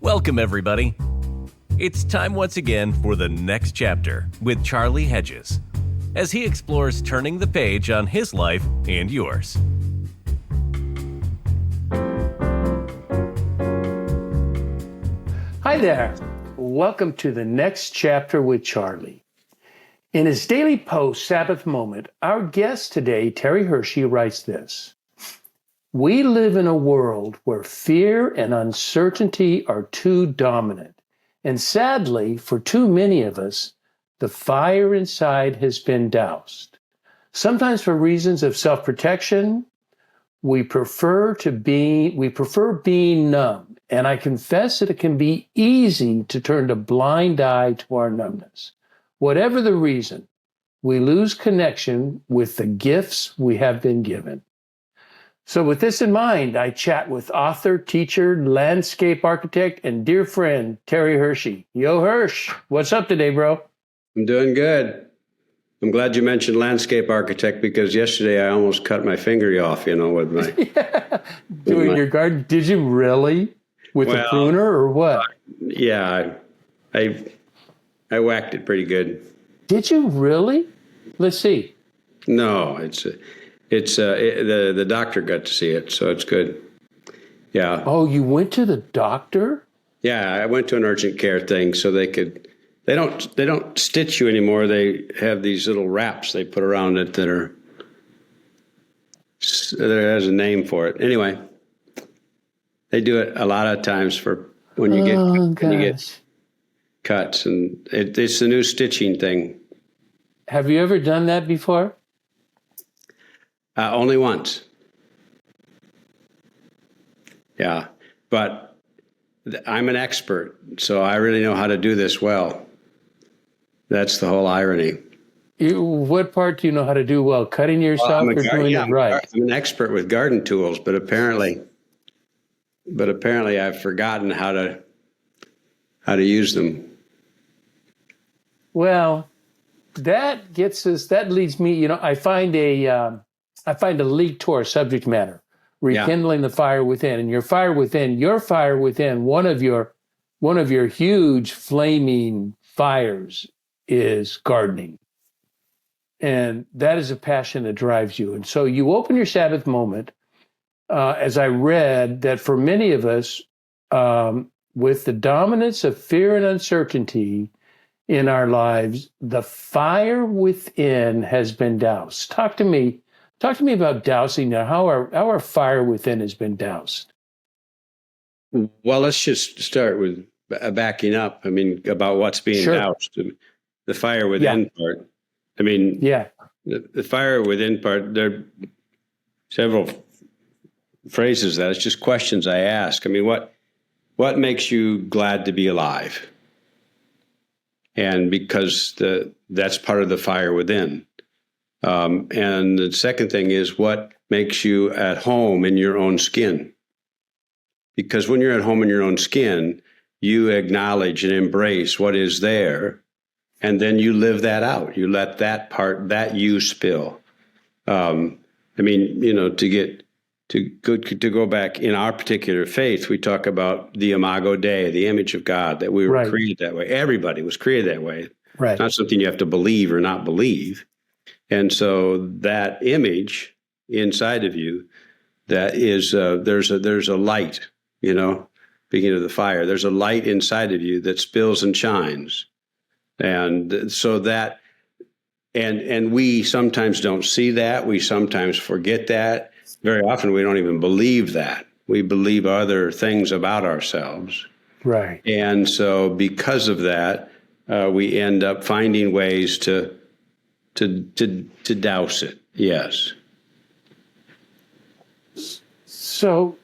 Welcome, everybody. It's time once again for the next chapter with Charlie Hedges, as he explores turning the page on his life and yours. Hi there. Welcome to the next chapter with Charlie. In his daily post, Sabbath Moment, our guest today, Terry Hershey, writes this: "We live in a world where fear and uncertainty are too dominant. And sadly, for too many of us, the fire inside has been doused. Sometimes for reasons of self-protection, we prefer being numb. And I confess that it can be easy to turn a blind eye to our numbness. Whatever the reason, we lose connection with the gifts we have been given." So with this in mind, I chat with author, teacher, landscape architect, and dear friend, Terry Hershey. Yo, Hersh, what's up today, bro? I'm doing good. I'm glad you mentioned landscape architect because yesterday I almost cut my finger off, with my... Doing your garden. Did you really? With a pruner or what? Yeah, I whacked it pretty good. Did you really? Let's see. No, the doctor got to see it, so it's good. Yeah. Oh, you went to the doctor? Yeah, I went to an urgent care thing so they don't stitch you anymore. They have these little wraps they put around it that has a name for it. Anyway, they do it a lot of times for when you get cuts, and it's the new stitching thing. Have you ever done that before? Only once. Yeah, but I'm an expert, so I really know how to do this well. That's the whole irony. What part do you know how to do well? Cutting yourself or doing it right? I'm an expert with garden tools, but apparently I've forgotten how to use them. Well, that leads me, I find a leak to our subject matter, rekindling the fire within. And your fire within, one of your huge flaming fires is gardening. And that is a passion that drives you. And so you open your Sabbath moment, as I read, that for many of us, with the dominance of fear and uncertainty in our lives, the fire within has been doused. Talk to me about dousing now. How our fire within has been doused. Well, let's just start with backing up. About what's being doused. The fire within part. The fire within part, there are several phrases that it's just questions I ask. What makes you glad to be alive? And because that's part of the fire within. And the second thing is, what makes you at home in your own skin? Because when you're at home in your own skin, you acknowledge and embrace what is there, and then you live that out. You let that part, that you spill. To go back in our particular faith, we talk about the imago Dei, the image of God, that we were created that way. Everybody was created that way. Right. It's not something you have to believe or not believe. And so that image inside of you, that is, there's a light, speaking of the fire, there's a light inside of you that spills and shines. And so that, and we sometimes don't see that. We sometimes forget that. Very often we don't even believe that. We believe other things about ourselves. Right. And so because of that, we end up finding ways to douse it. Yes. So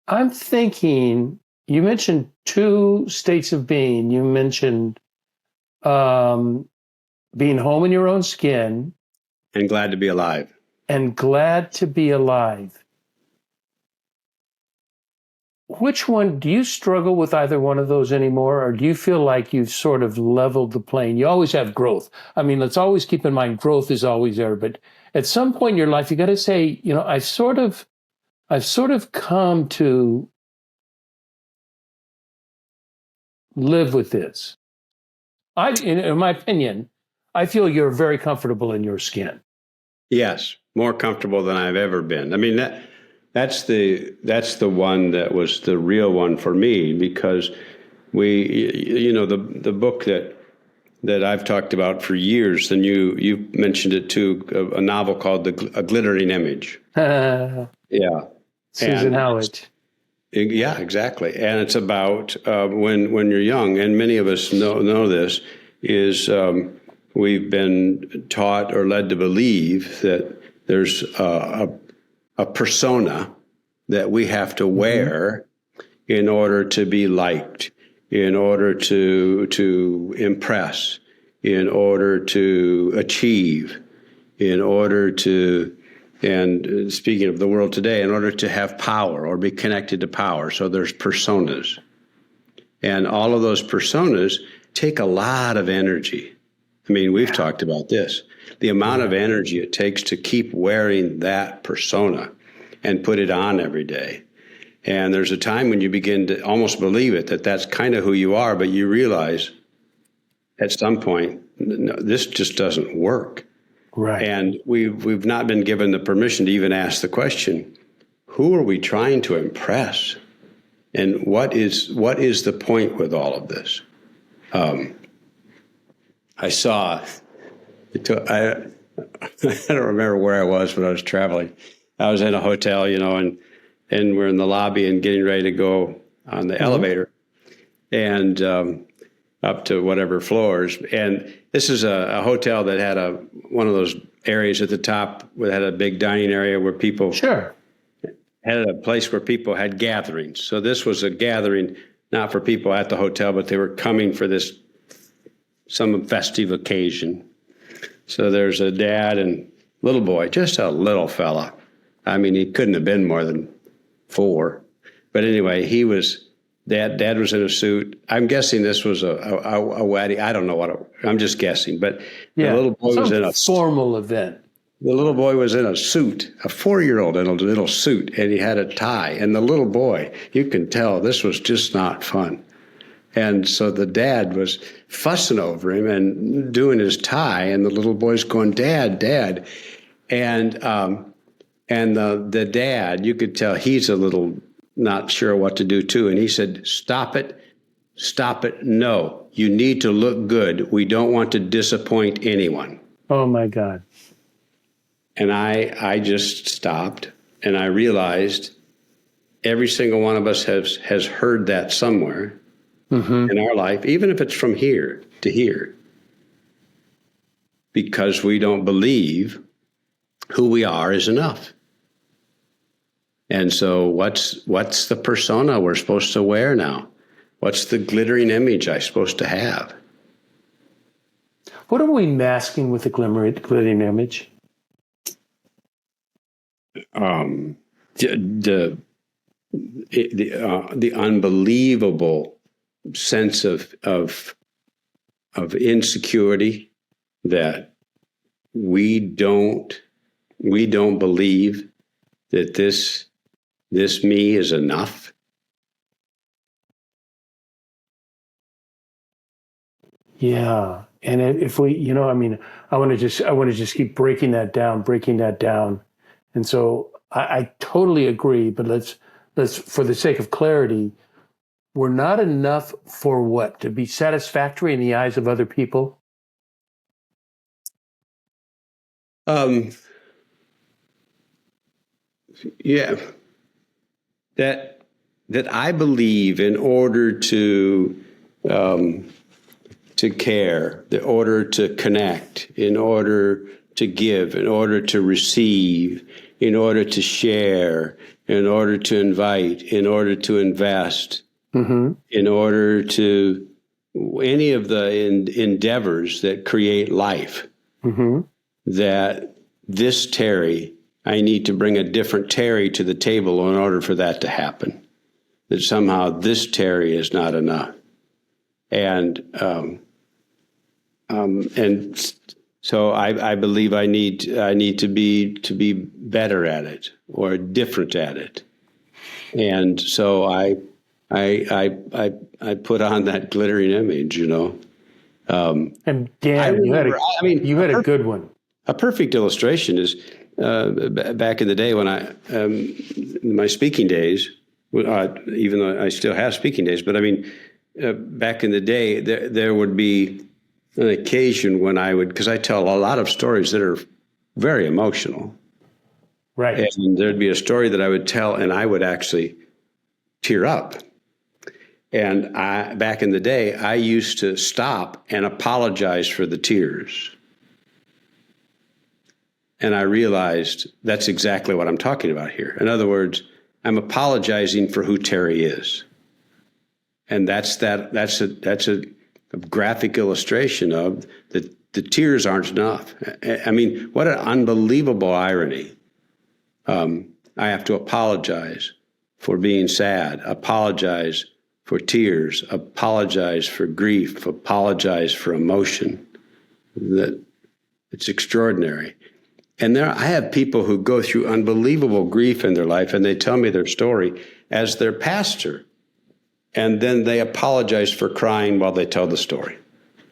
I'm thinking, you mentioned two states of being. You mentioned being home in your own skin. And glad to be alive. And glad to be alive. which one, do you struggle with either one of those anymore? Or do you feel like you've sort of leveled the plane? You always have growth. I mean, let's always keep in mind, growth is always there. But at some point in your life, you got to say, I've sort of come to live with this. In my opinion, I feel you're very comfortable in your skin. Yes, more comfortable than I've ever been. I mean, that's the one that was the real one for me, because the book that I've talked about for years, and you mentioned it too, a novel called A Glittering Image. Yeah. Susan Howard. Yeah, exactly. And it's about when you're young, and many of us know this, is we've been taught or led to believe that there's a persona that we have to wear in order to be liked, in order to impress, in order to achieve, in order to, and speaking of the world today, in order to have power or be connected to power. So there's personas. And all of those personas take a lot of energy. I mean, we've talked about this. The amount of energy it takes to keep wearing that persona and put it on every day. And there's a time when you begin to almost believe it, that that's kind of who you are, but you realize at some point, no, this just doesn't work. Right. And we've not been given the permission to even ask the question, who are we trying to impress? And what is the point with all of this? I saw, I don't remember where I was when I was traveling. I was in a hotel, and we're in the lobby and getting ready to go on the elevator and up to whatever floors. And this is a hotel that had one of those areas at the top that had a big dining area where people had a place where people had gatherings. So this was a gathering, not for people at the hotel, but they were coming for some festive occasion. So there's a dad and little boy, just a little fella. I mean, he couldn't have been more than 4. But anyway, Dad was in a suit. I'm guessing this was a wedding. I don't know I'm just guessing. But the little boy was in a formal event. The little boy was in a suit, a 4-year-old in a little suit, and he had a tie. And the little boy, you can tell this was just not fun. And so the dad was fussing over him and doing his tie, and the little boy's going, Dad, Dad. And the dad, you could tell he's a little not sure what to do too. And he said, stop it, no, you need to look good. We don't want to disappoint anyone. Oh my God. And I just stopped, and I realized every single one of us has heard that somewhere in our life, even if it's from here to here, because we don't believe who we are is enough. And so what's the persona we're supposed to wear now? What's the glittering image I'm supposed to have? What are we masking with the glittering image? The unbelievable sense of insecurity that we don't believe that this me is enough. Yeah. And if we, I want to just keep breaking that down. And so I totally agree, but let's, for the sake of clarity, we're not enough for what? To be satisfactory in the eyes of other people? Yeah. That I believe in order to care, in order to connect, in order to give, in order to receive, in order to share, in order to invite, in order to invest, in order to any of the endeavors that create life, that this Terry, I need to bring a different Terry to the table in order for that to happen. that somehow this Terry is not enough. And so I believe I need to be better at it or different at it. And so I put on that glittering image, And Dan, you had a good one. A perfect illustration is back in the day when my speaking days, even though I still have speaking days, but I mean, back in the day, there would be an occasion when because I tell a lot of stories that are very emotional. Right. And there'd be a story that I would tell and I would actually tear up. And back in the day, I used to stop and apologize for the tears. And I realized that's exactly what I'm talking about here. In other words, I'm apologizing for who Terry is. And that's a graphic illustration of the tears aren't enough. I mean, what an unbelievable irony. I have to apologize for being sad, apologize for tears, apologize for grief, apologize for emotion. That it's extraordinary. And I have people who go through unbelievable grief in their life, and they tell me their story as their pastor. And then they apologize for crying while they tell the story.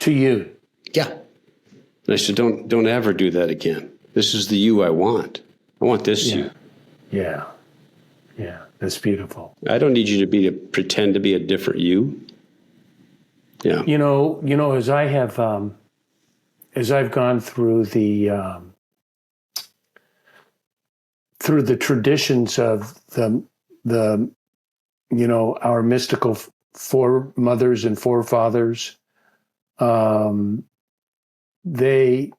To you. Yeah. And I said, don't ever do that again. This is the you I want. I want this you. Yeah. Yeah. That's beautiful. I don't need you to pretend to be a different you. Yeah. As I have, as I've gone through the traditions of the our mystical foremothers and forefathers, they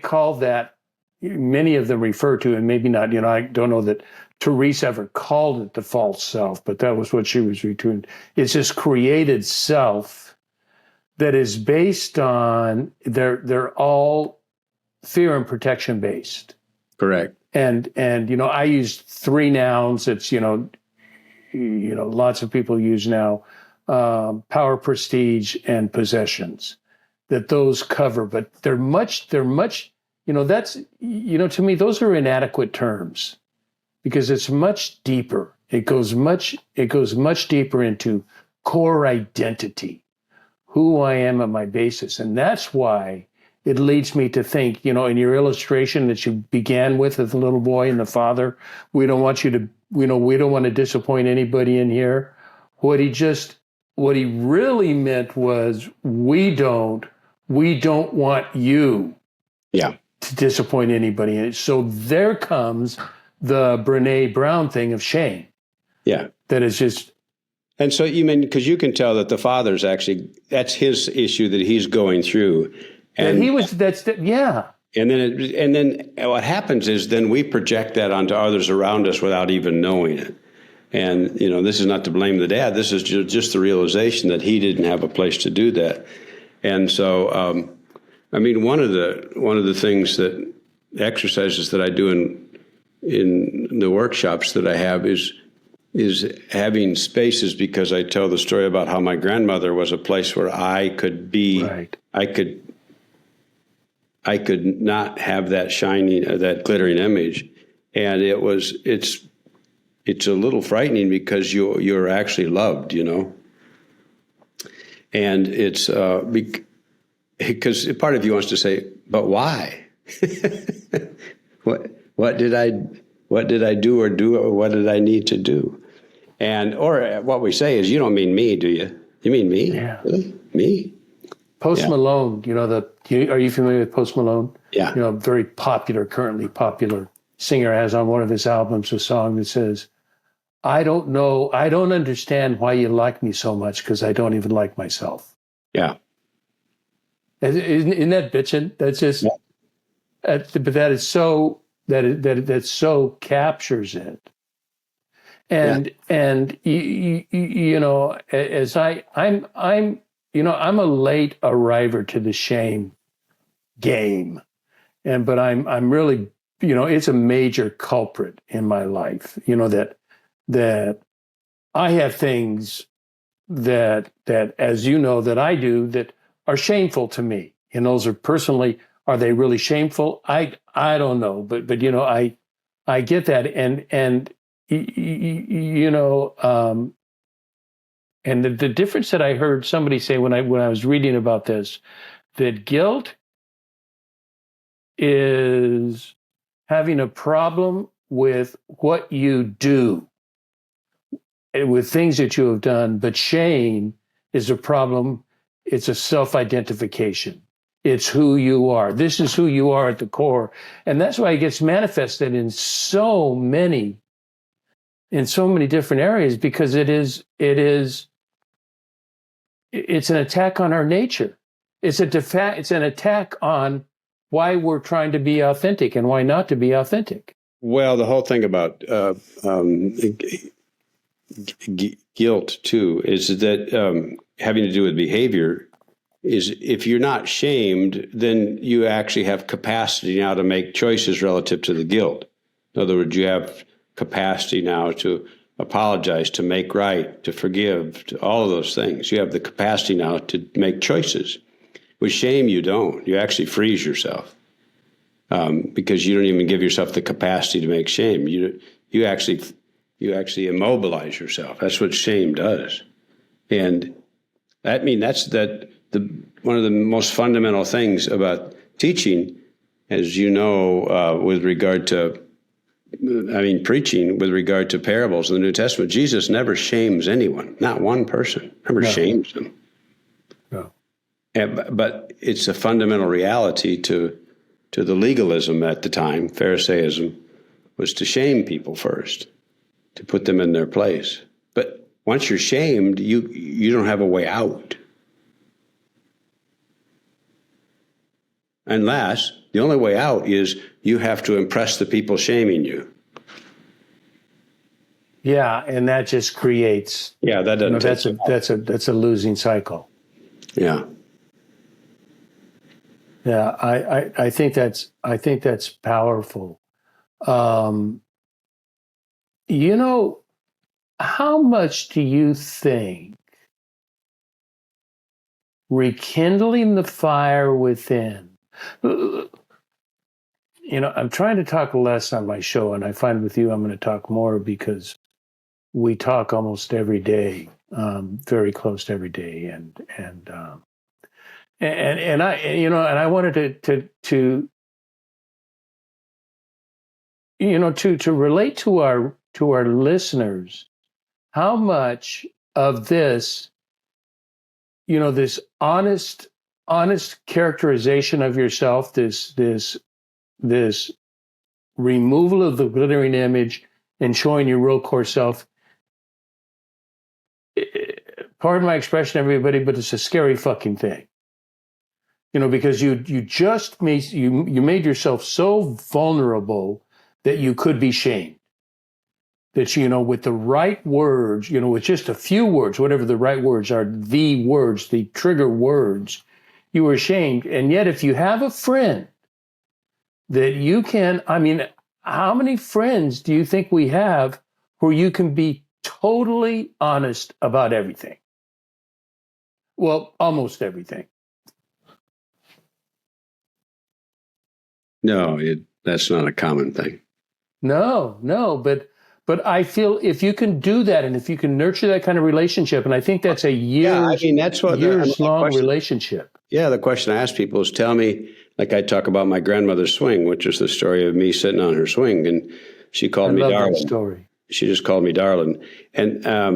call that, many of them refer to, and maybe not, I don't know that Teresa ever called it the false self, but that was what she was referring to. It's this created self that is based on, they're all fear and protection based. Correct. And I used 3 nouns. It's, lots of people use now, power, prestige, and possessions, that those cover, but they're much, that's, to me, those are inadequate terms because it's much deeper. It goes much deeper into core identity, who I am at my basis. And that's why it leads me to think, in your illustration that you began with the little boy and the father, we don't want to disappoint anybody in here. What he really meant was, we don't want you to disappoint anybody. And so there comes the Brene Brown thing of shame. Yeah. That is just. And so because you can tell that the father's actually, that's his issue that he's going through. And And then what happens is then we project that onto others around us without even knowing it. And, this is not to blame the dad. This is just the realization that he didn't have a place to do that. And so, one of the things that exercises that I do in the workshops that I have is having spaces, because I tell the story about how my grandmother was a place where I could be, right. I could not have that shining, that glittering image. And it's a little frightening because you're actually loved, And it's because part of you wants to say, but why? What did I do or what did I need to do? Or what we say is, you don't mean me, do you? You mean me? Yeah. Really? Me? Post Malone, are you familiar with Post Malone? Yeah. Currently popular singer, has on one of his albums a song that says, I don't understand why you like me so much because I don't even like myself. Yeah. Isn't that bitchin'? That's just, but that is so, that so captures it. And as I'm a late arriver to the shame game, but I'm really, it's a major culprit in my life. That I have things that as you know that I do that are shameful to me. And those are personally, are they really shameful? I don't know, but I get that, and and the difference that I heard somebody say when I was reading about this, that guilt is having a problem with what you do, with things that you have done, but shame is a problem. It's a self-identification. It's who you are. This is who you are at the core. And that's why it gets manifested in so many different areas, because it's an attack on our nature. It's an attack on why we're trying to be authentic and why not to be authentic. Well, the whole thing about guilt too is that having to do with behavior is, if you're not shamed, then you actually have capacity now to make choices relative to the guilt. In other words, you have capacity now to apologize, to make right, to forgive, to all of those things. You have the capacity now to make choices. With shame, you don't. You actually freeze yourself because you don't even give yourself the capacity to make shame. You actually immobilize yourself. That's what shame does. And that's one of the most fundamental things about teaching, as you know, with regard to, preaching with regard to parables in the New Testament. Jesus never shames anyone, not one person, never shames them. No. But it's a fundamental reality to the legalism at the time, Pharisaism, was to shame people first, to put them in their place. But once you're shamed, you don't have a way out. Unless the only way out is you have to impress the people shaming you. Yeah, and that just creates. Yeah, that doesn't. That's a losing cycle. Yeah. Yeah, I think that's powerful. How much do you think rekindling the fire within? I'm trying to talk less on my show, and I find with you I'm going to talk more because we talk almost every day, very close to every day, and I wanted to relate to our listeners how much of this, this honest characterization of yourself, this removal of the glittering image and showing your real core self. Pardon my expression, everybody, but it's a scary fucking thing. Because you made yourself so vulnerable that you could be shamed. That, with the right words, with just a few words, whatever the right words are, the words, the trigger words, you were shamed. And yet, if you have a friend that you can, how many friends do you think we have where you can be totally honest about everything? Well, almost everything. No, that's not a common thing. No, but I feel if you can do that and if you can nurture that kind of relationship, and I think that's a years-long relationship. Yeah, the question I ask people is, tell me, like I talk about my grandmother's swing, which is the story of me sitting on her swing, and she called me darling. That story. She just called me darling, and I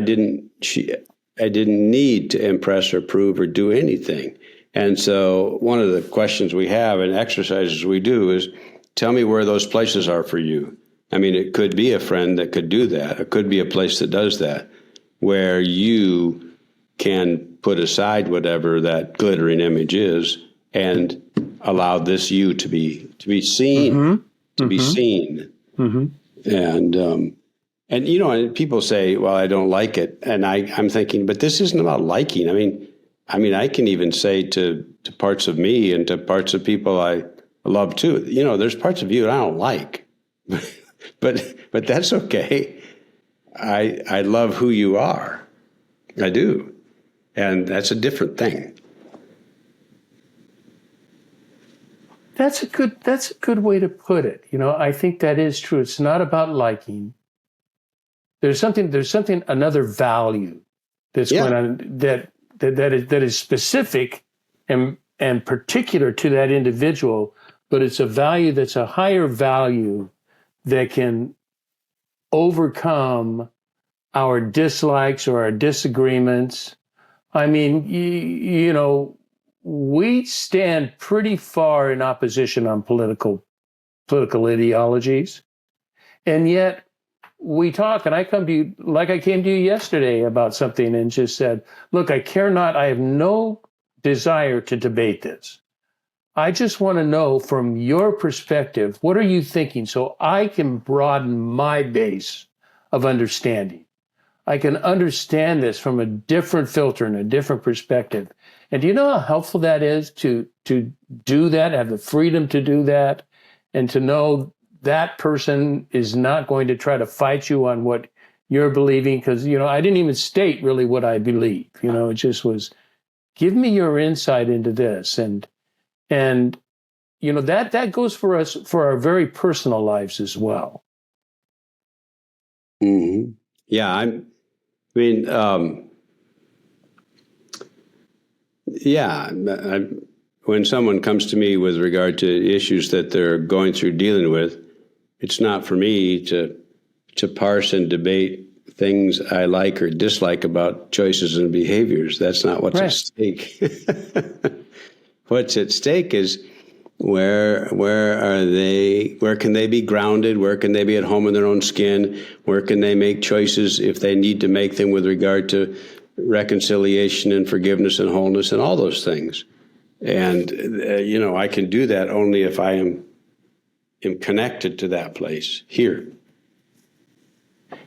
didn't need to impress or prove or do anything. And so one of the questions we have and exercises we do is, tell me where those places are for you. It could be a friend that could do that. It could be a place that does that, where you can put aside whatever that glittering image is and allow this you to be seen, be seen. Mm-hmm. And people say, well, I don't like it. And I'm thinking, but this isn't about liking. I can even say to parts of me and to parts of people I love too, there's parts of you that I don't like, but that's okay. I love who you are. I do. And that's a different thing. That's a good way to put it. I think that is true. It's not about liking. There's something, another value that's going on that is specific and particular to that individual, but it's a value that's a higher value that can overcome our dislikes or our disagreements. I mean, we stand pretty far in opposition on political ideologies, and yet we talk, and I come to you like I came to you yesterday about something and just said, look, I care not, I have no desire to debate this. I just want to know from your perspective, what are you thinking so I can broaden my base of understanding. I can understand this from a different filter and a different perspective. And do you know how helpful that is to do that, have the freedom to do that, and to know that person is not going to try to fight you on what you're believing? Because, I didn't even state really what I believe. It just was, give me your insight into this. And that goes for us, for our very personal lives as well. Mm-hmm. Yeah, when someone comes to me with regard to issues that they're going through dealing with, it's not for me to parse and debate things I like or dislike about choices and behaviors. That's not what's at stake. What's at stake is where are they? Where can they be grounded? Where can they be at home in their own skin? Where can they make choices if they need to make them with regard to reconciliation and forgiveness and wholeness and all those things? And I can do that only if I am connected to that place here.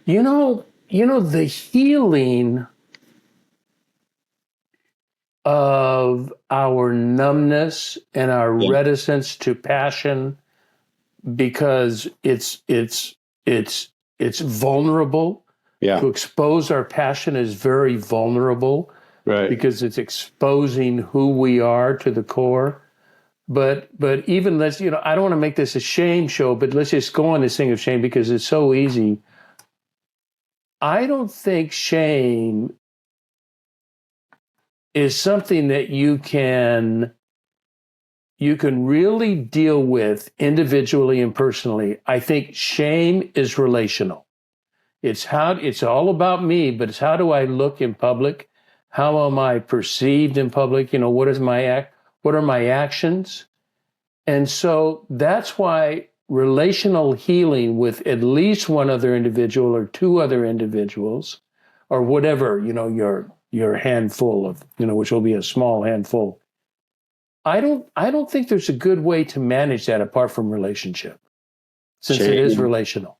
The healing of our numbness and our reticence to passion, because it's vulnerable. Yeah. To expose our passion is very vulnerable, right? Because it's exposing who we are to the core. But even I don't want to make this a shame show, but let's just go on this thing of shame because it's so easy. I don't think shame is something that you can really deal with individually and personally. I think shame is relational. It's all about me, but it's how do I look in public? How am I perceived in public? What are my actions? And so that's why relational healing with at least one other individual or two other individuals, or whatever, your handful of, which will be a small handful. I don't think there's a good way to manage that apart from relationship, since it is relational.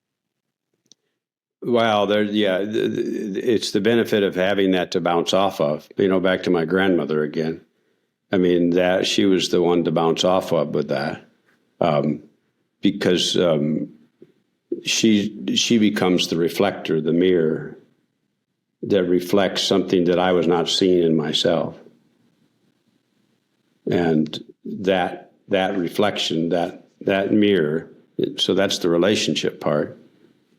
Well, it's the benefit of having that to bounce off of. Back to my grandmother again. I mean, that she was the one to bounce off of with that, because she becomes the reflector, the mirror that reflects something that I was not seeing in myself, and that reflection, that mirror. So that's the relationship part.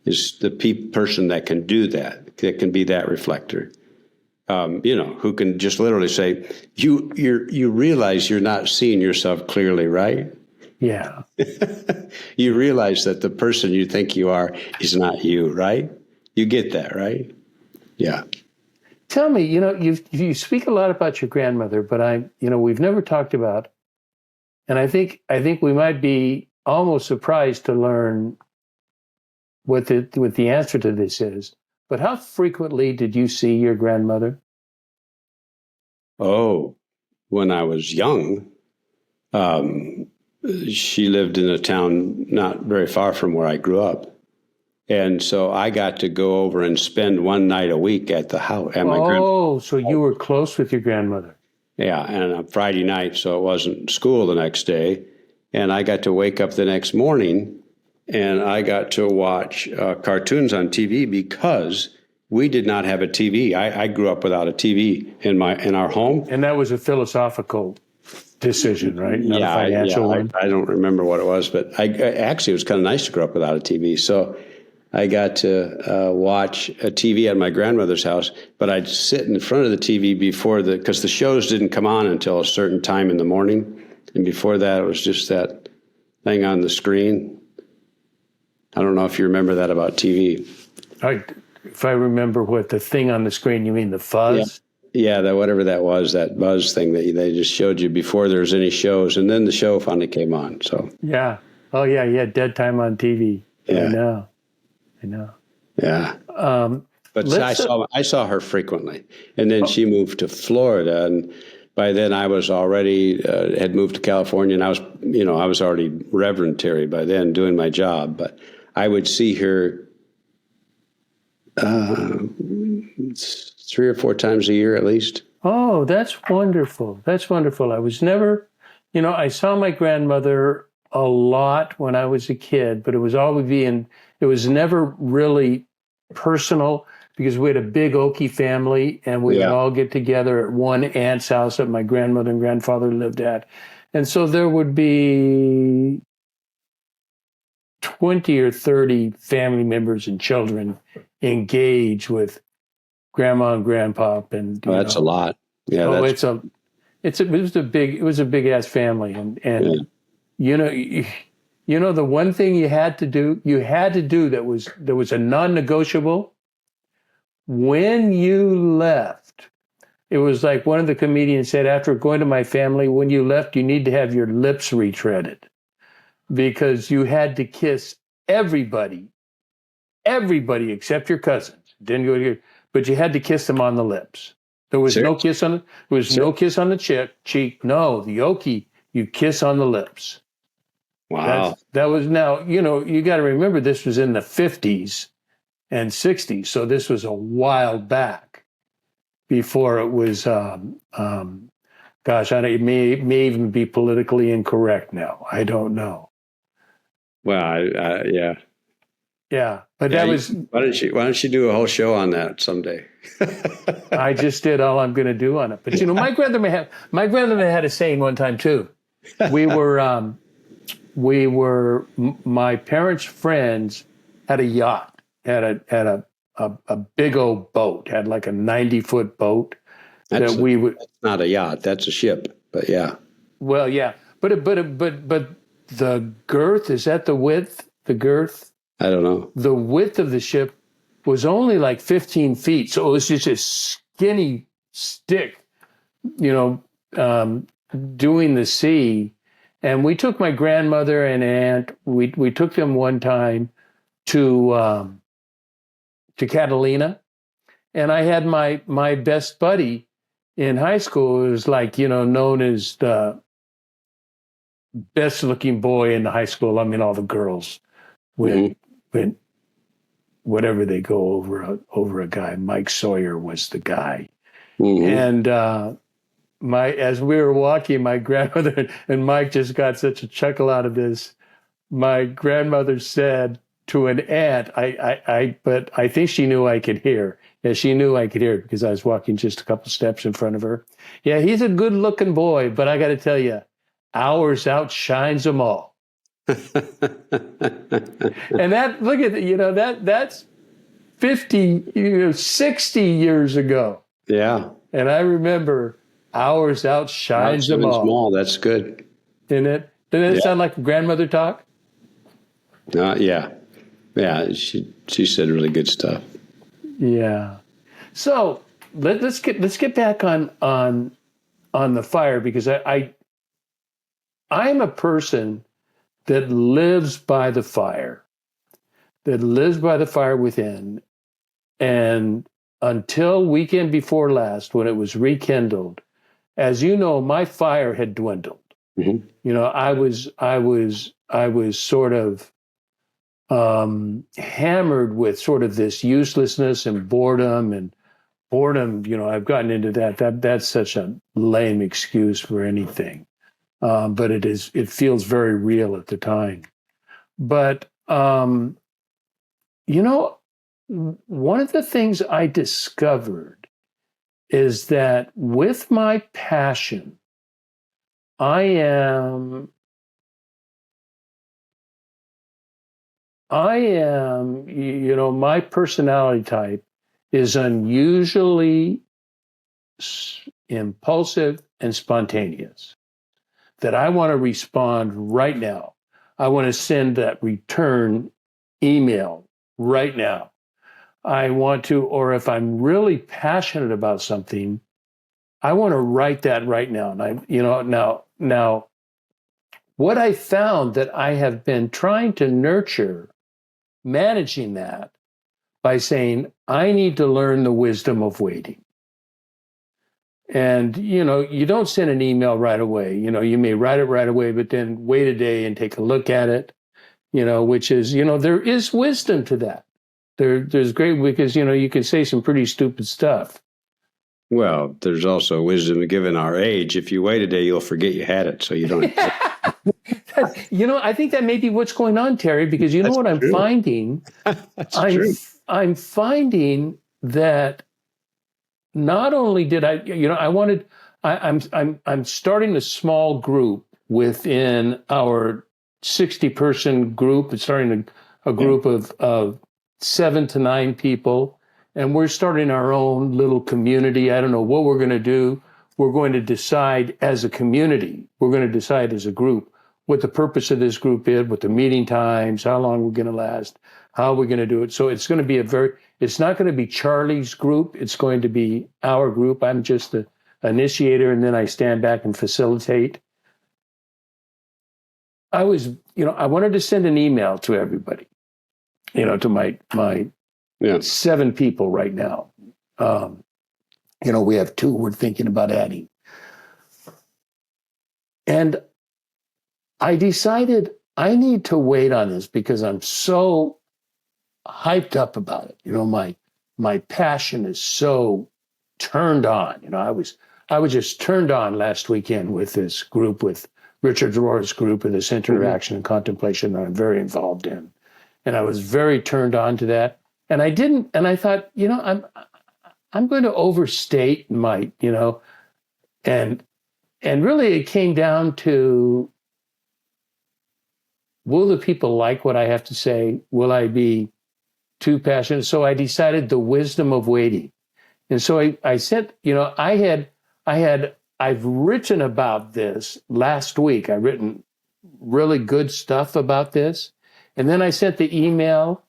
Is the person that can do that can be that reflector. Who can just literally say, you realize you're not seeing yourself clearly, right? Yeah. You realize that the person you think you are is not you, right? You get that, right? Yeah. Tell me, you speak a lot about your grandmother, but we've never talked about, and I think we might be almost surprised to learn what the answer to this is. But how frequently did you see your grandmother? Oh, when I was young, she lived in a town not very far from where I grew up. And so I got to go over and spend one night a week at the house. So you were close with your grandmother. Yeah, and on Friday night, so it wasn't school the next day. And I got to wake up the next morning and I got to watch cartoons on TV because we did not have a TV. I grew up without a TV in our home. And that was a philosophical decision, right? Not a financial one. I don't remember what it was, but actually, it was kind of nice to grow up without a TV. So I got to watch a TV at my grandmother's house, but I'd sit in front of the TV because the shows didn't come on until a certain time in the morning. And before that, it was just that thing on the screen. I don't know if you remember that about TV. If I remember what the thing on the screen, you mean the fuzz? Yeah, whatever that was, that buzz thing that they just showed you before there was any shows. And then the show finally came on. So yeah. Oh, yeah, dead time on TV. Yeah. I know. Yeah. But I saw her frequently. And then she moved to Florida. And by then I was already, had moved to California. And I was already Reverend Terry by then doing my job. But I would see her 3 or 4 times a year at least. Oh, that's wonderful. That's wonderful. I was never, I saw my grandmother a lot when I was a kid, but it was never really personal because we had a big Okie family and we would all get together at one aunt's house that my grandmother and grandfather lived at. And so there would be 20 or 30 family members and children engage with grandma and grandpa, and that's a lot. Yeah, it was a big ass family, and the one thing you had to do that was a non-negotiable. When you left, it was like one of the comedians said, after going to my family, when you left, you need to have your lips retreaded because you had to kiss everybody except your cousins. Didn't go to your. But you had to kiss them on the lips. There was no kiss on the cheek. No, the Okie, you kiss on the lips. Wow. That was now, you got to remember this was in the 50s and 60s. So this was a while back before it was, it may even be politically incorrect now. I don't know. Well, yeah. Yeah, but that was. Why don't you do a whole show on that someday? I just did all I'm going to do on it. But my grandmother had a saying one time too. We were my parents' friends had a yacht, had a big old boat, had like a 90-foot boat. That's not a yacht. That's a ship. But yeah. Well, yeah, but the girth, is that the width? The girth. I don't know. The width of the ship was only like 15 feet. So it was just a skinny stick, doing the sea. And we took my grandmother and aunt, we took them one time to Catalina. And I had my best buddy in high school who was like, known as the best looking boy in the high school. I mean, all the girls went whatever they go over a guy. Mike Sawyer was the guy. Mm-hmm. And as we were walking, my grandmother and Mike just got such a chuckle out of this. My grandmother said to an aunt, but I think she knew I could hear. Yeah, she knew I could hear because I was walking just a couple steps in front of her. Yeah, he's a good looking boy, but I got to tell you, ours outshines them all. And that, look at that's 50, 60 years ago. Yeah. And I remember ours outshines them all. Small. That's good. Didn't it? Didn't it sound like grandmother talk? Yeah. Yeah. She said really good stuff. Yeah. So let's get back on the fire, because I'm a person that lives by the fire within. And until weekend before last, when it was rekindled, as you know, my fire had dwindled. Mm-hmm. I was sort of hammered with sort of this uselessness and boredom. I've gotten into that. That's such a lame excuse for anything. But it feels very real at the time. But Um, you know, one of the things I discovered is that with my passion, I am, my personality type is unusually impulsive and spontaneous, that I want to respond right now. I want to send that return email right now. I want to, or if I'm really passionate about something, I want to write that right now. And now what I found that I have been trying to nurture, managing that by saying, I need to learn the wisdom of waiting. And, you don't send an email right away. You may write it right away, but then wait a day and take a look at it, which is, there is wisdom to that. There's great, because, you can say some pretty stupid stuff. Well, there's also wisdom given our age. If you wait a day, you'll forget you had it. So you don't. I think that may be what's going on, Terry, because That's what I'm true. finding, I'm finding that not only did I'm starting a small group within our 60-person group. It's starting a group of 7 to 9 people, and we're starting our own little community. I don't know what we're going to do. We're going to decide as a community. We're going to decide as a group what the purpose of this group is, what the meeting times, how long we're going to last, how we're going to do it. So it's going to be it's not going to be Charlie's group. It's going to be our group. I'm just the initiator, and then I stand back and facilitate. I wanted to send an email to everybody, to my 7 people right now. We have 2 we're thinking about adding. And I decided I need to wait on this because I'm so hyped up about it. My passion is so turned on. I was just turned on last weekend with this group, with Richard Rohr's group, of this interaction and contemplation that I'm very involved in. And I was very turned on to that. And I thought, I'm going to overstate my, and really it came down to, will the people like what I have to say? Will I be too passionate? So I decided the wisdom of waiting. And so I said, I've written about this last week. I've written really good stuff about this. And then I sent the email,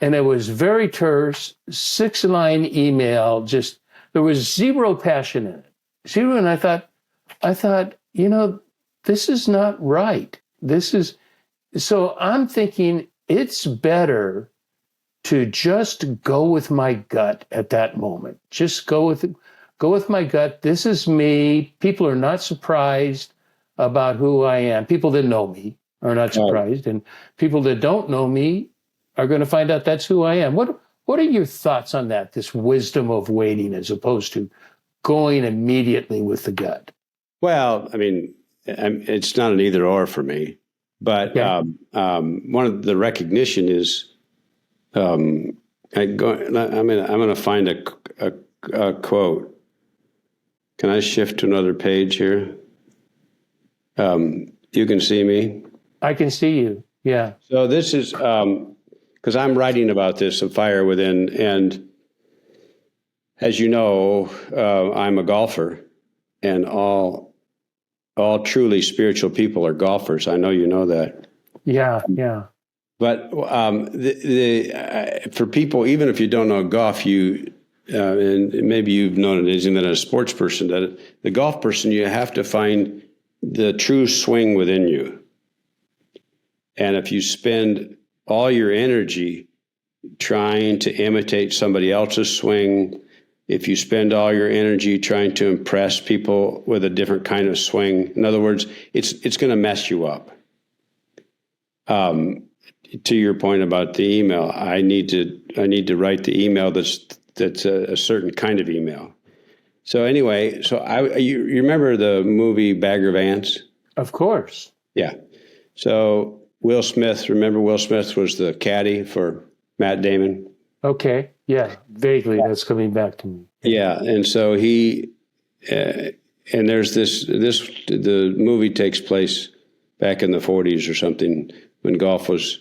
and it was very terse, 6-line email. Just, there was zero passion in it. Zero. And I thought, this is not right. So I'm thinking it's better to just go with my gut at that moment. Just go with my gut. This is me. People are not surprised about who I am. People that know me are not surprised, and people that don't know me are going to find out that's who I am. What are your thoughts on that? This wisdom of waiting as opposed to going immediately with the gut. Well, I mean, it's not an either or for me, but one of the recognition is. I'm going to find a quote. Can I shift to another page here? You can see me? I can see you, yeah. So this is, because I'm writing about this, a fire within, and as you know, I'm a golfer, and all truly spiritual people are golfers. I know you know that. Yeah. But for people, even if you don't know golf, and maybe you've known it as even a sports person, that the golf person, you have to find the true swing within you. And if you spend all your energy trying to imitate somebody else's swing, if you spend all your energy trying to impress people with a different kind of swing, in other words, it's going to mess you up. To your point about the email, I need to write the email that's a certain kind of email. So anyway, you remember the movie Bagger Vance? Of course. Yeah. So Will Smith, remember Will Smith was the caddy for Matt Damon? Okay, yeah, vaguely that's coming back to me. Yeah, and so he, and there's the movie takes place back in the 40s or something when golf was,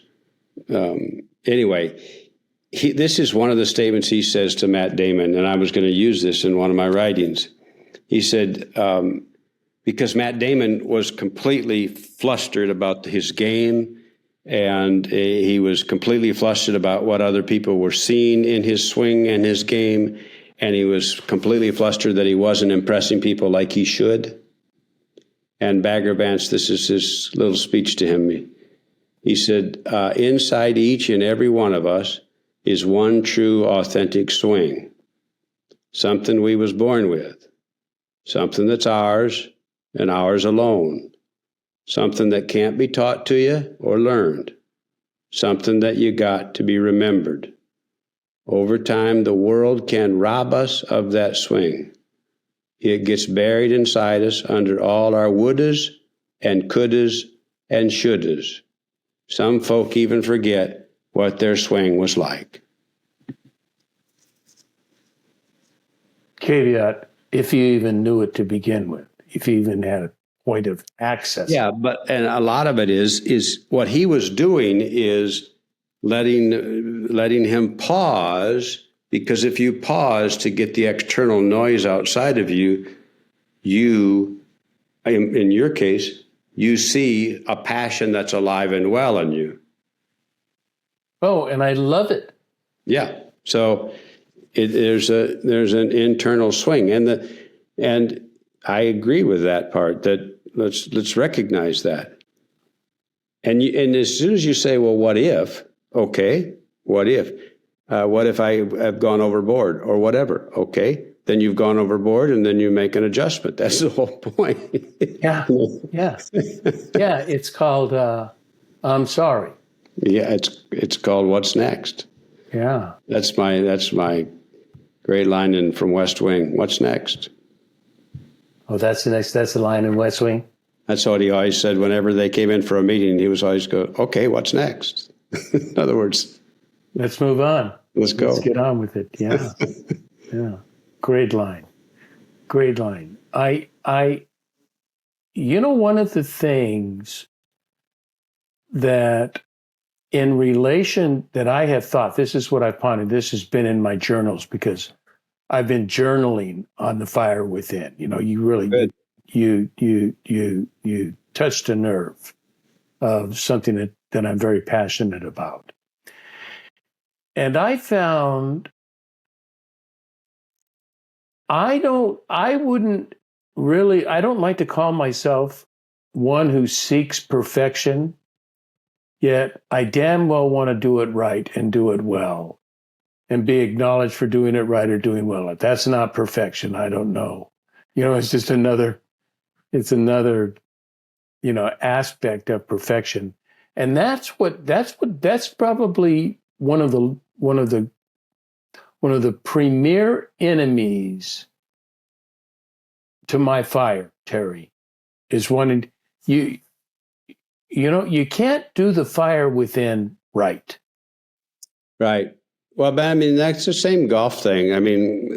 anyway, this is one of the statements he says to Matt Damon, and I was going to use this in one of my writings. He said, because Matt Damon was completely flustered about his game, and he was completely flustered about what other people were seeing in his swing and his game, and he was completely flustered that he wasn't impressing people like he should. And Bagger Vance, this is his little speech to him. He said, inside each and every one of us is one true, authentic swing, something we was born with, something that's ours and ours alone, something that can't be taught to you or learned, something that you got to be remembered. Over time, the world can rob us of that swing. It gets buried inside us under all our wouldas and couldas and shouldas. Some folk even forget what their swing was like. Caveat, if you even knew it to begin with, if you even had a point of access. Yeah, and a lot of it is what he was doing is letting him pause, because if you pause to get the external noise outside of you, in your case, you see a passion that's alive and well in you. Oh, and I love it. Yeah. So there's an internal swing, and I agree with that part. That let's recognize that. And as soon as you say, well, what if? Okay, what if? What if I have gone overboard or whatever? Okay, then you've gone overboard, and then you make an adjustment. That's the whole point. Yeah. It's called I'm sorry. Yeah, it's called What's Next. Yeah. That's my great line from West Wing. What's next? Oh, that's the line in West Wing? That's what he always said whenever they came in for a meeting. He was always go, okay, what's next? In other words, let's move on. Let's go. Let's get on with it. Yeah. Yeah. Great line. Great line. One of the things that in relation that I have thought, this is what I've pondered, this has been in my journals because I've been journaling on the fire within. You really, you touched a nerve of something that I'm very passionate about. And I found I don't like to call myself one who seeks perfection, yet I damn well want to do it right and do it well and be acknowledged for doing it right or doing well. If that's not perfection, I don't know. It's just another aspect of perfection. And that's probably one of the premier enemies to my fire, Terry, is wanting you can't do the fire within right. Right. Well, but I mean, that's the same golf thing. I mean,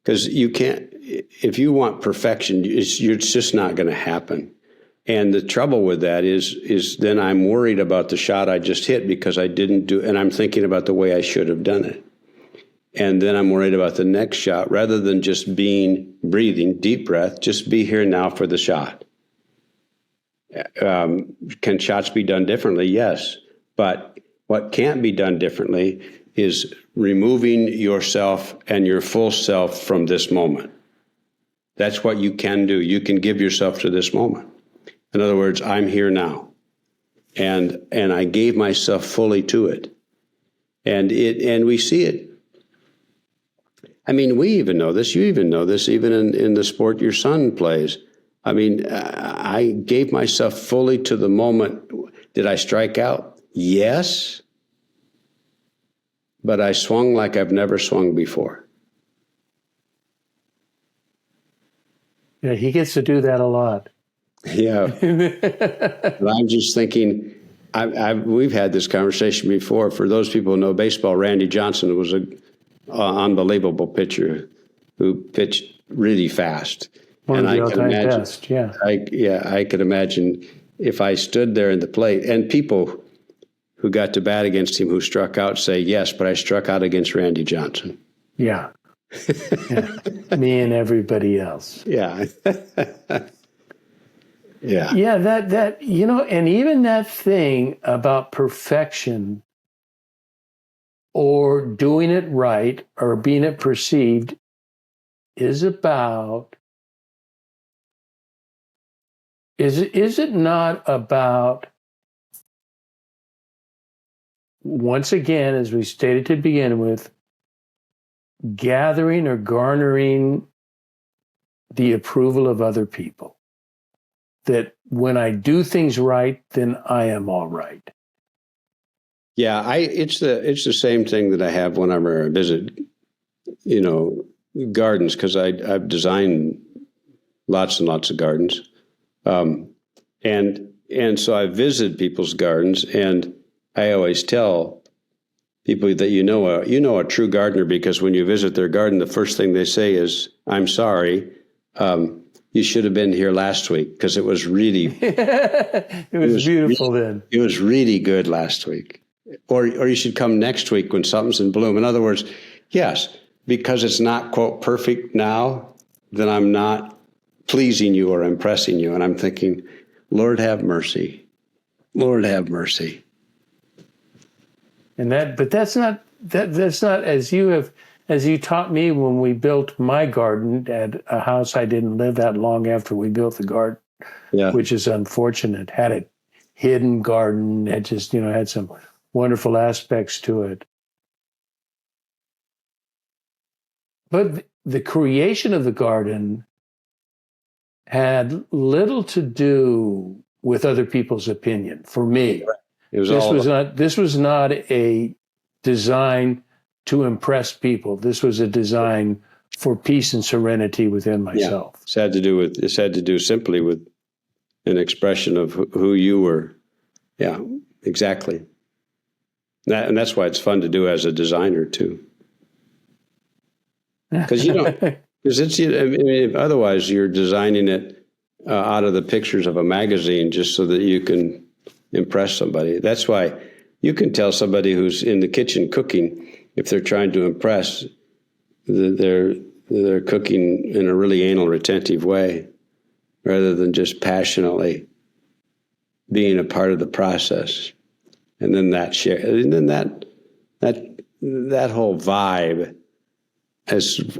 because you can't, if you want perfection, it's just not going to happen. And the trouble with that is then I'm worried about the shot I just hit because I didn't do, and I'm thinking about the way I should have done it. And then I'm worried about the next shot rather than just breathing, deep breath, just be here now for the shot. Can shots be done differently? Yes. But what can't be done differently is removing yourself and your full self from this moment. That's what you can do. You can give yourself to this moment. In other words, I'm here now. And I gave myself fully to it. And we see it. I mean, we even know this. You even know this, even in the sport your son plays. I mean, I gave myself fully to the moment. Did I strike out? Yes. But I swung like I've never swung before. Yeah, he gets to do that a lot. Yeah. But I'm just thinking, we've had this conversation before. For those people who know baseball, Randy Johnson was an unbelievable pitcher who pitched really fast. One of the all-time best, yeah. I could imagine if I stood there in the plate, and people who got to bat against him who struck out say, yes, but I struck out against Randy Johnson. Yeah. Yeah. Me and everybody else. Yeah. Yeah. Yeah, that and even that thing about perfection or doing it right or being it perceived is about, is it not about, once again, as we stated to begin with, gathering or garnering the approval of other people? That when I do things right, then I am all right. Yeah, it's the same thing that I have whenever I visit, gardens, because I've designed lots and lots of gardens, and so I visit people's gardens, and I always tell people that you know a true gardener because when you visit their garden, the first thing they say is, "I'm sorry, you should have been here last week because it was really it was beautiful then. It was really good last week, or you should come next week when something's in bloom." In other words, yes, because it's not quote perfect now, then I'm not pleasing you or impressing you, and I'm thinking, Lord have mercy, Lord have mercy. And that's not as you taught me when we built my garden at a house I didn't live that long after we built the garden, which is unfortunate. Had a hidden garden, it just had some wonderful aspects to it. But the creation of the garden had little to do with other people's opinion for me. This was not a design to impress people. This was a design for peace and serenity within myself. Yeah. It's had to do simply with an expression of who you were. Yeah, exactly. And that's why it's fun to do as a designer too. Because otherwise you're designing it out of the pictures of a magazine just so that you can impress somebody. That's why you can tell somebody who's in the kitchen cooking, if they're trying to impress, they're cooking in a really anal retentive way rather than just passionately being a part of the process. And then that whole vibe is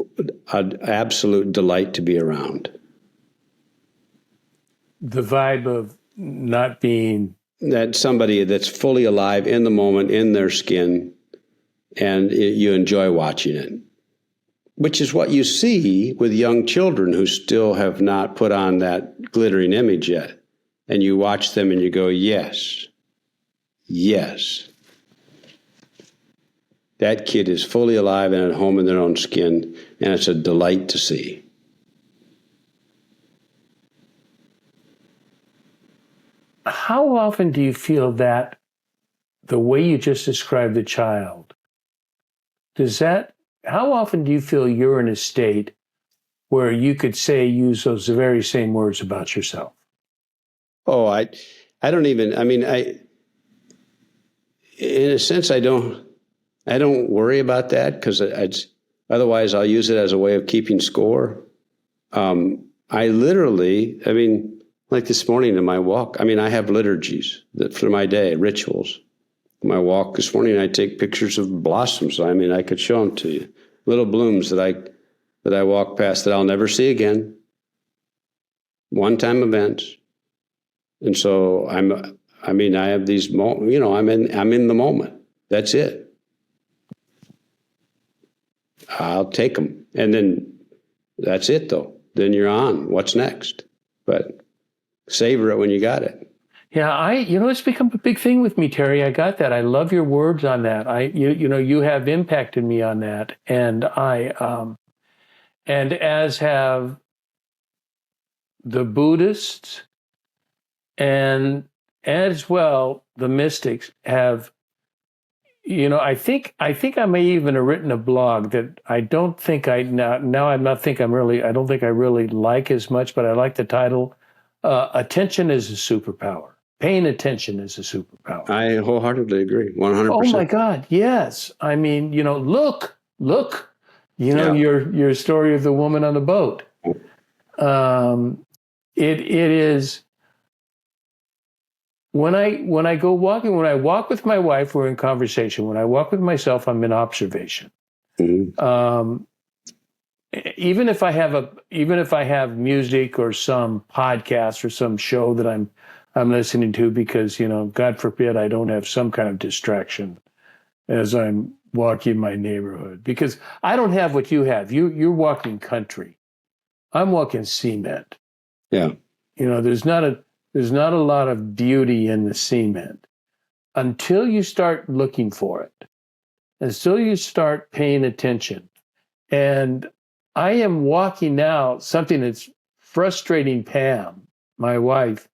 an absolute delight to be around. The vibe of not being... That somebody that's fully alive in the moment, in their skin, and you enjoy watching it, which is what you see with young children who still have not put on that glittering image yet. And you watch them and you go, yes, yes. That kid is fully alive and at home in their own skin, and it's a delight to see. How often do you feel that the way you just described the child, how often do you feel you're in a state where you could use those very same words about yourself? Oh, I don't even, in a sense, I don't worry about that because otherwise I'll use it as a way of keeping score. I literally, like this morning in my walk, I have liturgies for my day, rituals. My walk this morning, I take pictures of blossoms. I could show them to you. Little blooms that I walk past that I'll never see again. One-time events. And so I have these moments, I'm in the moment. That's it. I'll take them. And then that's it though. Then you're on. What's next? But savor it when you got it. Yeah, it's become a big thing with me, Terry. I got that. I love your words on that. You have impacted me on that, and and as have the Buddhists, And as well, the mystics have, I think I may even have written a blog that I don't think I don't think I really like as much, but I like the title, Attention is a Superpower. Paying attention is a superpower. I wholeheartedly agree. 100%. Oh my God. Yes. I mean, look, your story of the woman on the boat. It is, when I go walking, when I walk with my wife, we're in conversation. When I walk with myself, I'm in observation. Mm-hmm. Even if I have music or some podcast or some show that I'm listening to, because, God forbid I don't have some kind of distraction as I'm walking my neighborhood, because I don't have what you have. You're walking country. I'm walking cement. Yeah. There's not a lot of beauty in the cement until you start looking for it, until you start paying attention. And I am walking now, something that's frustrating Pam, my wife,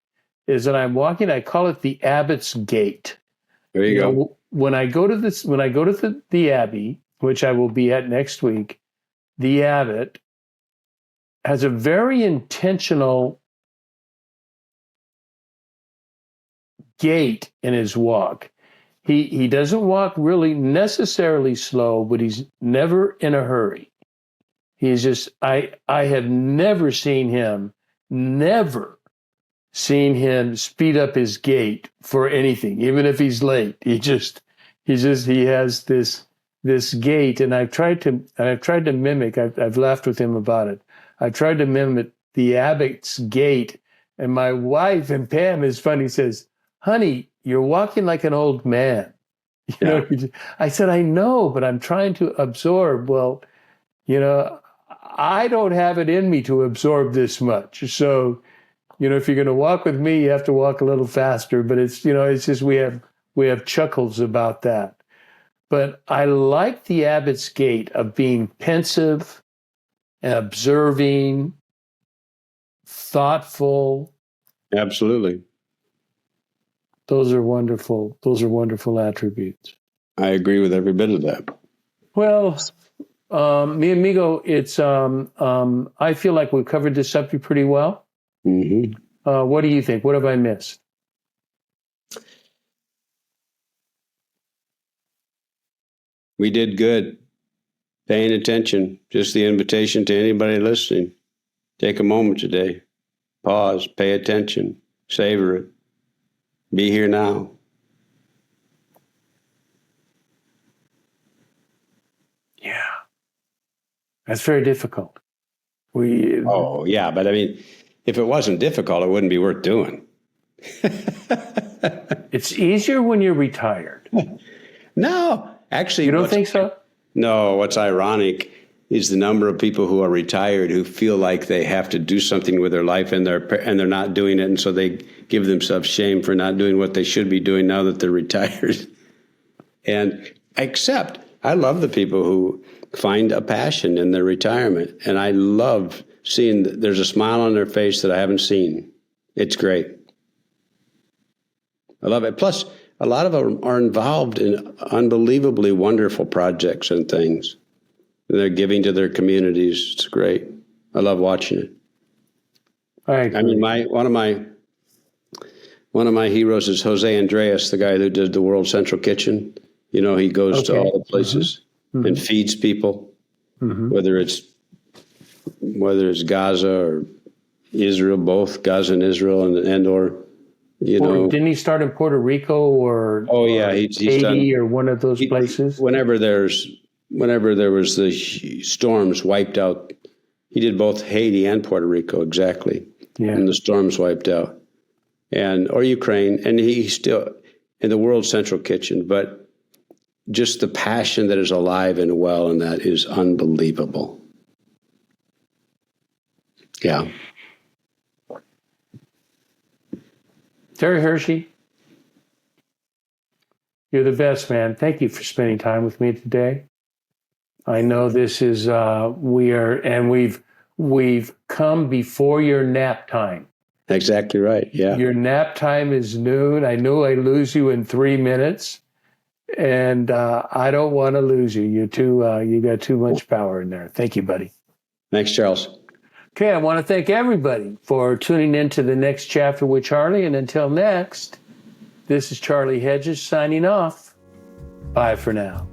is that I'm walking, I call it the Abbot's Gate. There you go. When I go to the Abbey, which I will be at next week, the Abbot has a very intentional gait in his walk. He doesn't walk really necessarily slow, but he's never in a hurry. He's just, I have never seen him speed up his gait for anything, even if he's late. He has this gait, and I've tried to mimic. I've laughed with him about it. I've tried to mimic the Abbot's gait, and my wife, and Pam is funny, says, "Honey, you're walking like an old man." I said, "I know, but I'm trying to absorb." Well, I don't have it in me to absorb this much. So, if you're going to walk with me, you have to walk a little faster. But it's just we have chuckles about that. But I like the Abbot's gait of being pensive, observing, thoughtful. Absolutely. Those are wonderful. Those are wonderful attributes. I agree with every bit of that. Well, mi amigo, it's I feel like we've covered this subject pretty well. Mm-hmm. What do you think? What have I missed? We did good. Paying attention. Just the invitation to anybody listening. Take a moment today. Pause. Pay attention. Savor it. Be here now. Yeah. That's very difficult. Oh, yeah. But I mean, if it wasn't difficult, it wouldn't be worth doing. It's easier when you're retired. No, actually. You don't think so? No, what's ironic is the number of people who are retired who feel like they have to do something with their life and they're not doing it. And so they give themselves shame for not doing what they should be doing now that they're retired. And except I love the people who find a passion in their retirement. And I love seeing that there's a smile on their face that I haven't seen. It's great. I love it. Plus, a lot of them are involved in unbelievably wonderful projects and things. And they're giving to their communities. It's great. I love watching it. I mean, one of my heroes is Jose Andreas, the guy who did the World Central Kitchen. He goes to all the places and feeds people, whether it's Gaza or Israel, both Gaza and Israel, or didn't he start in Puerto Rico or he's Haiti done, or one of those places? Whenever there was the storms wiped out, he did both Haiti and Puerto Rico, exactly. Yeah. And the storms wiped out, or Ukraine, and he's still in the World Central Kitchen. But just the passion that is alive and well, and that is unbelievable. Yeah. Terry Hershey, you're the best, man. Thank you for spending time with me today. I know this is we've come before your nap time. Exactly right. Yeah. Your nap time is noon. I know I lose you in 3 minutes, and I don't want to lose you. You got too much power in there. Thank you, buddy. Thanks, Charles. Okay, I want to thank everybody for tuning in to the next chapter with Charlie. And until next, this is Charlie Hedges signing off. Bye for now.